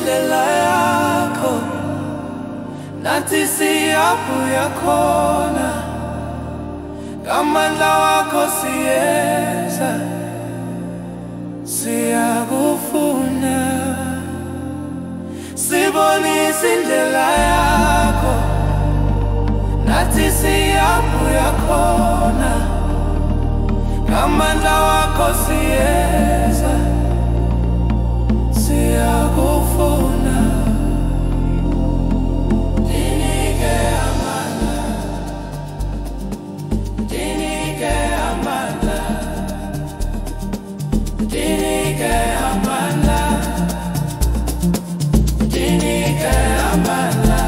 indlela yakho, nathi siyabuya khona. Ngamandla wakho siyeza, siyakufuna. Sibonisa indlela yakho, nathi siyabuya khona. Ngamandla wakho siyeza, siyakufuna. Dinike amandla, dinike amandla, dinike amandla, dinike amandla.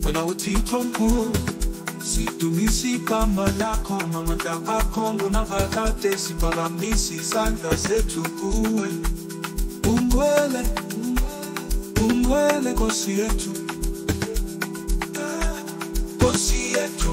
Wena uThixo mkhulu, sidumisa igama lakho, ngamandla akho ngunavakade, siphakamisa izandla zethu kuwe. Ungcwele, ungcwele Nkosi yethu, Nkosi yethu.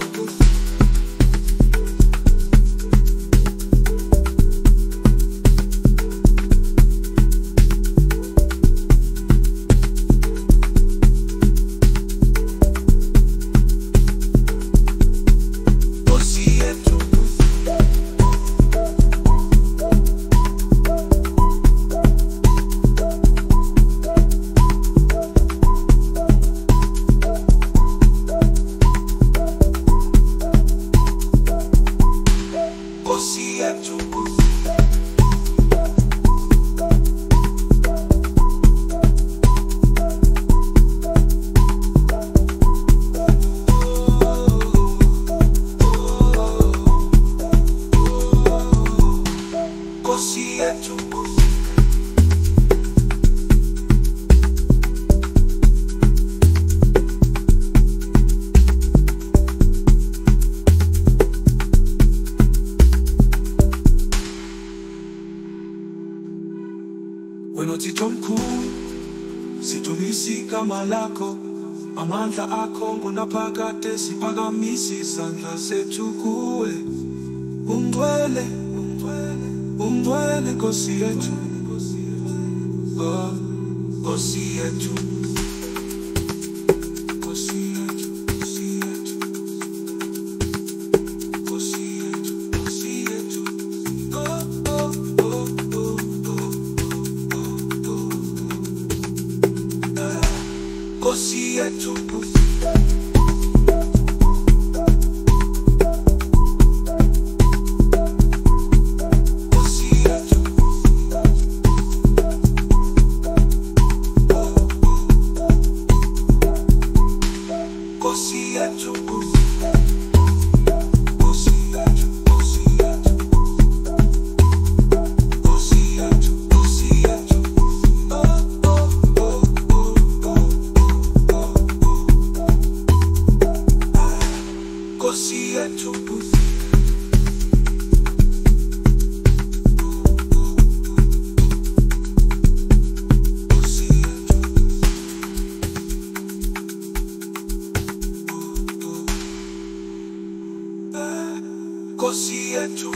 Wena uThixo mkhulu, sidumisa igama lakho, amandla akho ngunaphakade, siphakamisa izandla zethu kuwe. Ungcwele, ungcwele, ungcwele Nkosi yethu, Nkosi yethu. Nkosi yethu, Nkosi yethu.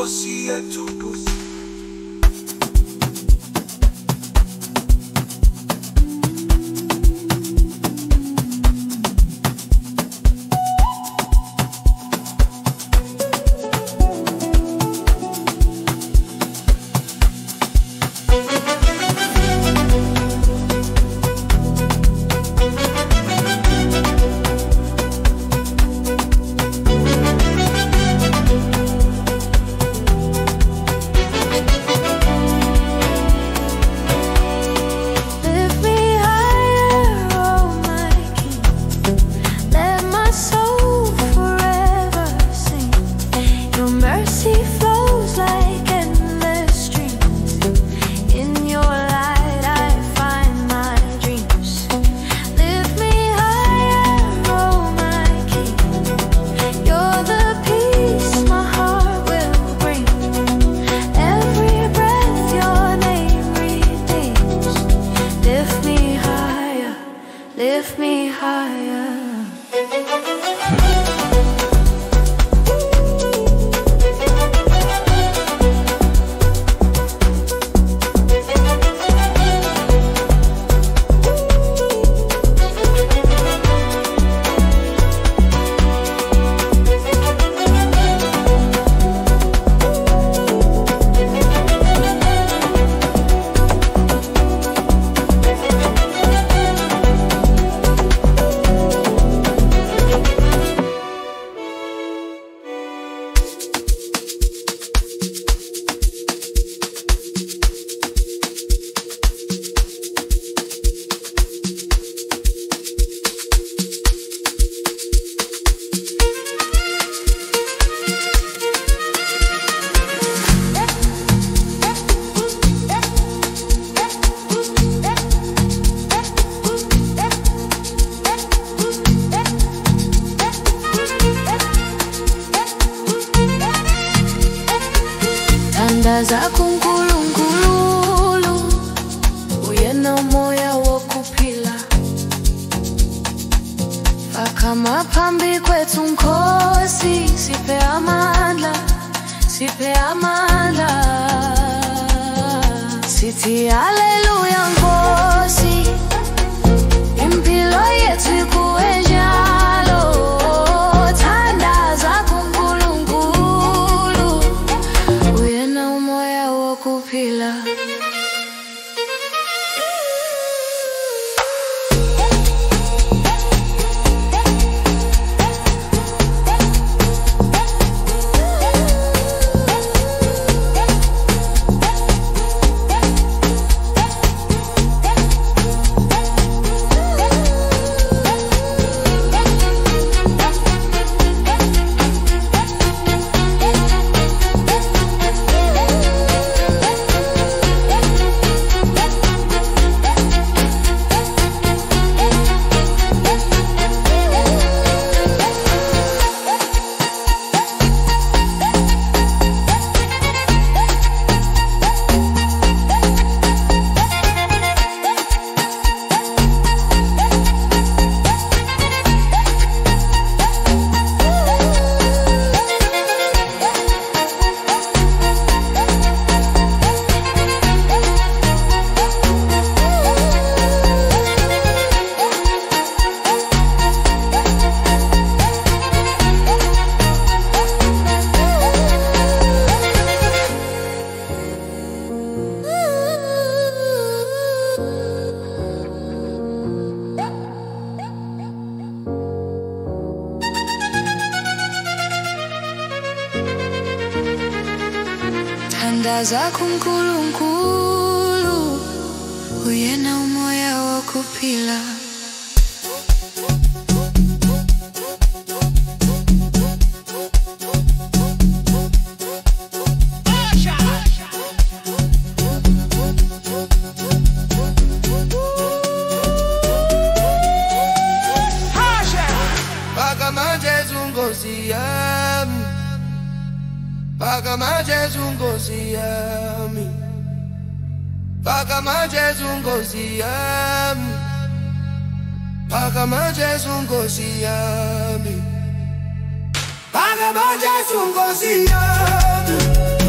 Nkosi yetu. Lift me higher. Zako nkulunkulu uyena umoya wokuphila faka maphambi kwethu Nkosi siphe amandla sithi haleluya Nkosi impilo yethu ikuwe njalo thanda zako nkulunkulu uyena umoya wokuphila. Thanda zako nkulunkulu uyena umoya wokuphila. Paka majezu Nkosi yami, paka majezu Nkosi yami, paka majezu Nkosi yami, paka majezu Nkosi yami.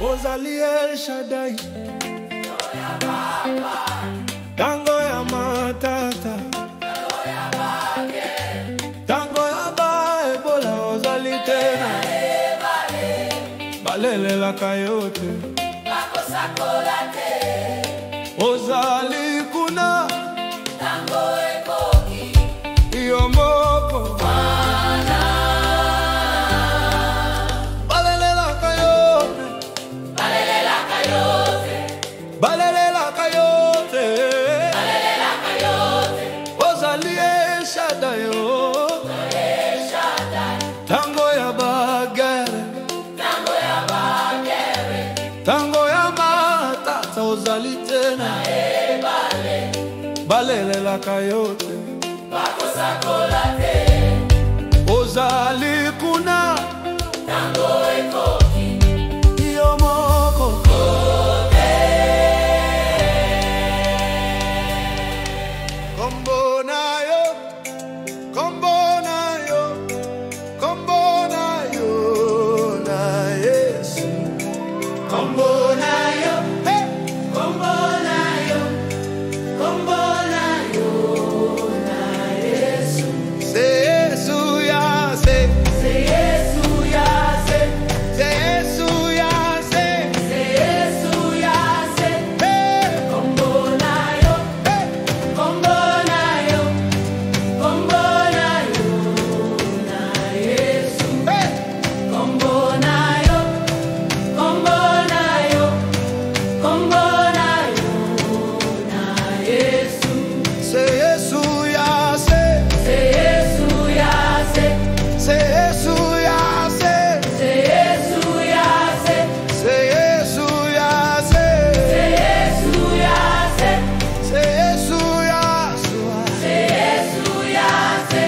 Ozali El Shaddai, tango ya matata, tango ya ba ebola. Ozali tena, balele la kayote, ozali kuna, tango ekoki, iyomoko. Balalela kayote, ozali El Shaddai, tango ya bagere, tango ya matata. Ozali tena, balalela kayote, ozali kuna, tango ekoki, iyomoko. Kombo na yo, kombo na yo, kombo na yo, na Yesu. Kombo na yo, hey, kombo na yo, kombo na yo, na Yesu. Say Yesu ya, say Yesu ya se, say Yesu ya, say Yesu ya se, hey, kombo na yo, hey, kombo na yo, kombo na yo, na Yesu. hey. Kombo na yo, kombo na yo, kombo na yo, na Yesu. Say Yesu ya, say Yesu ya se, say Yesu ya, say Yesu ya se, say Yesu ya, say Yesu ya se, say Yesu ya, Yesu ya se.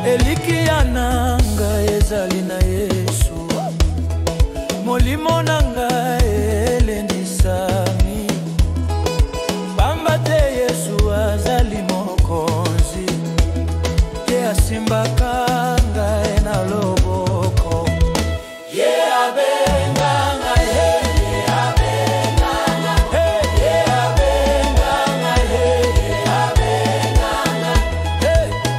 Elikia nanga ezali na Yesu, molimo nanga elendisami. Pamba te Yesu azali mokonzi, ye asimbaka ngai na loboko. Ye abenga ngai, ye abenga ngai, ye abenga ngai, ye abenga ngai.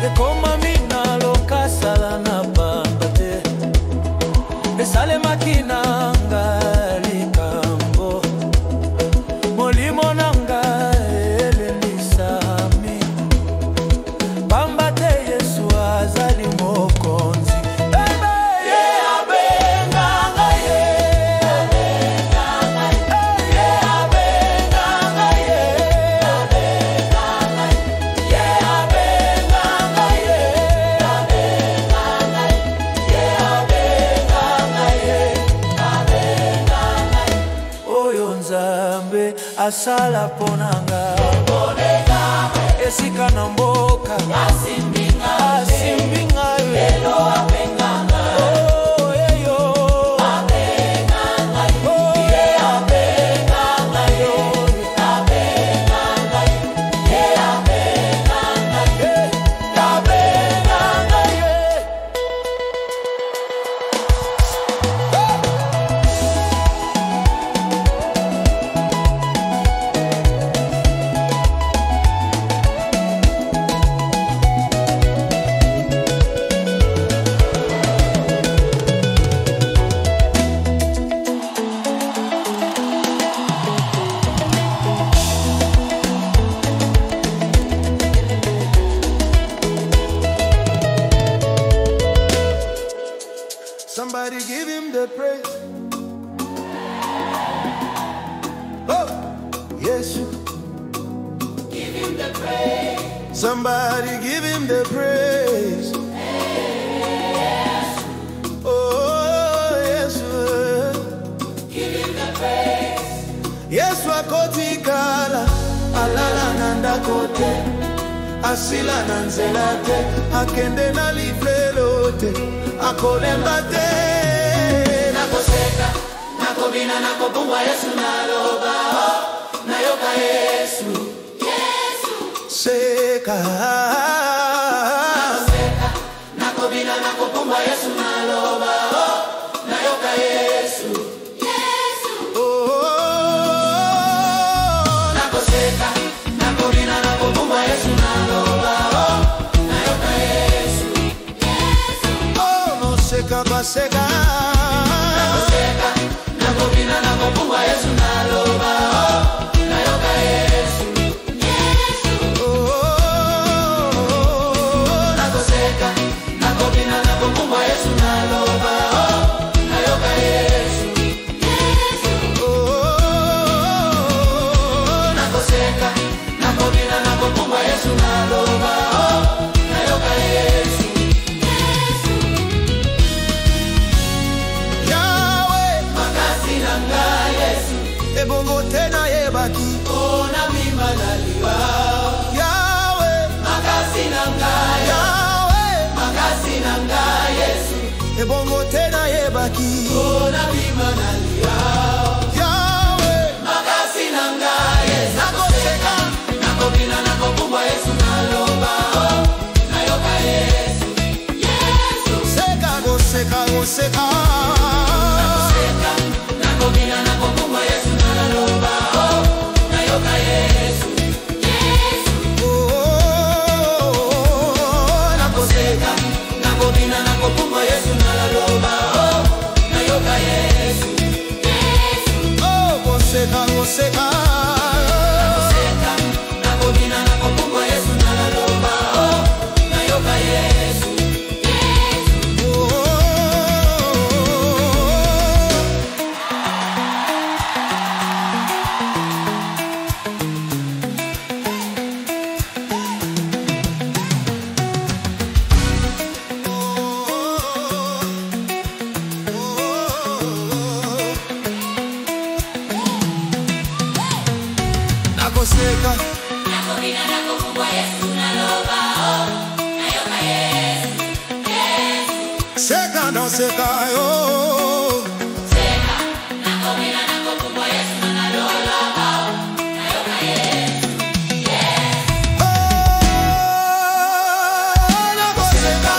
Ekomami na lokasala na pamba te, esalemaki nanga likambo. Molimo nanga elendisami, pamba te Yesu azali mokonzi. Ye abenga ngai, ye abenga ngai, ye abenga ngai, ye abenga ngai, ye abenga ngai, ye abenga ngai, ye abenga ngai, ye abenga ngai. Oyo Nzambe asala ponanga, esika na mboka asimbinga, elo abenga ngai. Oh, eyo abenga ngai, ye abenga ngai, ye abenga ngai, ye abenga ngai, ye abenga ngai, ye. Somebody give him the praise. Oh, yes. Give him the praise. Yes, wakoti kala, alala nanda kote, asila nanzelate, akende na livlelote, akolembate. Nakoseka, nakobina, nakopungwa Yesu naloba, nayoka Yesu. Seka, nakoseka, nakobina, nakopungwa Yesu naloba, nayoka Yesu. Nakoseka, nakobina, nakopungwa Yesu naloba, nayoka Yesu. oh no seka baseka. Nakoseka, nakobina, nakopungwa Yesu naloba, nayoka Yesu. Nakoseka, nakobina, nakopungwa Yesu naloba, nayoka Yesu. Nakoseka, nakobina, nakopungwa Yesu naloba, nayoka Yesu. Yahweh, Makasi nanga Yesu, ebongo tena yebaki. ona mima naliwa. Yahweh, Makasi nanga Yesu, Yahweh, makasi nanga Yesu, ebongo tena yebaki. ona mima naliwa. Yahweh, Makasi nanga Yesu, nakoseka, nakobina, nakopungwa Yesu naloba, nayoka Yesu. seka goseka goseka. Nakoseka, nakobina, nakopungwa Yesu naloba, nayoka Yesu. Nakoseka, nakobina, nakopungwa Yesu naloba, nayoka Yesu. Oh, goseka goseka. Nakoseka, nakobina, nakopungwa Yesu naloba, nayoka Yesu. Nakoseka, Nakobina, nakopungwa Yesu naloba, nayoka Yesu. seka no seka yo. Seka, nakobina, nakopungwa Yesu naloba, nayoka Yesu. Nakoseka,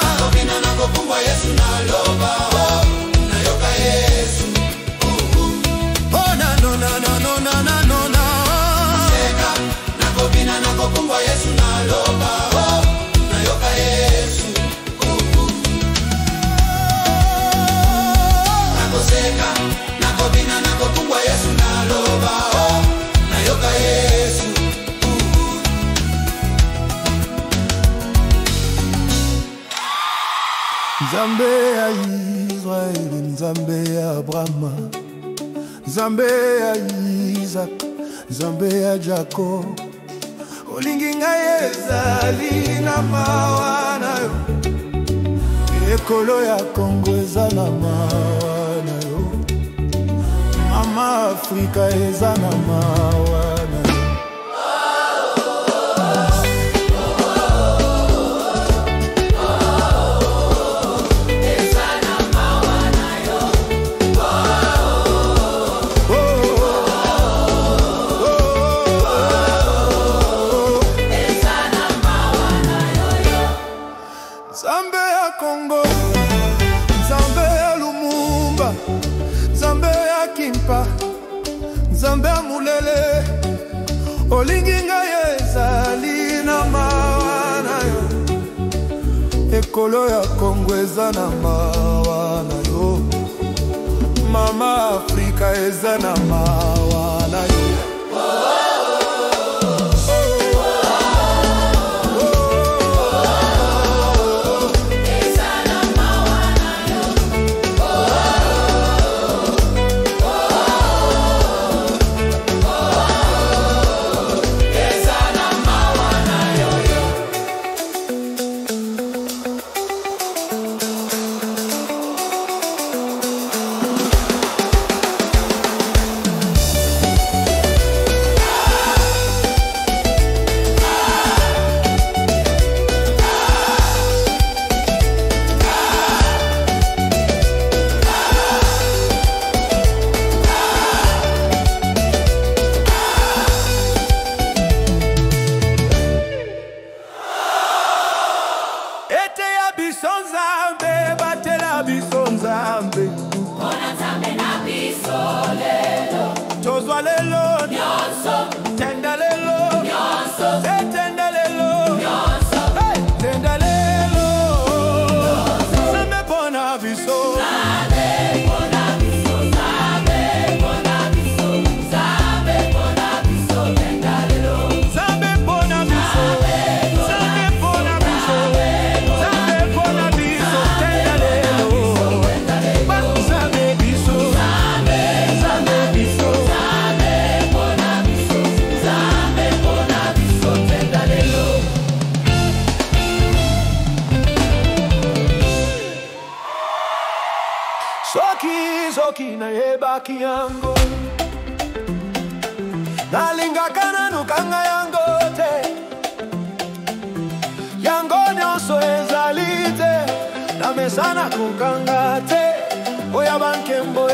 Nakobina, nakopungwa Yesu naloba, nayoka Yesu. oh na no na no no na na no na. Seka, nakobina, nakopungwa Yesu naloba, nayoka Yesu. Nakoseka, nakobina, nakopungwa Yesu naloba, nayoka Yesu. Nzambe ya Israeli, Nzambe ya Abraham, Nzambe ya Isaac, Nzambe ya Jacob. Olingi ngai ezali na mawa na yo, ekolo ya Kongo eza na mawa na yo, mama Afrika eza na mawa na yo. Nzambe ya Kongo, Nzambe ya Lumumba, Nzambe ya Kimpa, Nzambe ya Mulele. Olingi ngai ezali na mawa na yo, ekolo ya Kongo eza na mawa na yo, mama Afrika eza na mawa na yo. Esa na mawa na yo. Tendelelo, tendelelo, Zambe bona biso, Zambe bona biso, Zambe bona biso, Zambe bona biso, tendelelo, Zambe bona biso, Zambe bona biso, Zambe bona biso, tendelelo, Zambe biso, Zambe biso, Zambe bona biso, Zambe bona biso, tendelelo. Soki na ebaki yango nalingaka nukanga yango te yango nyonso ezali te namesana kokanga te oya bankembo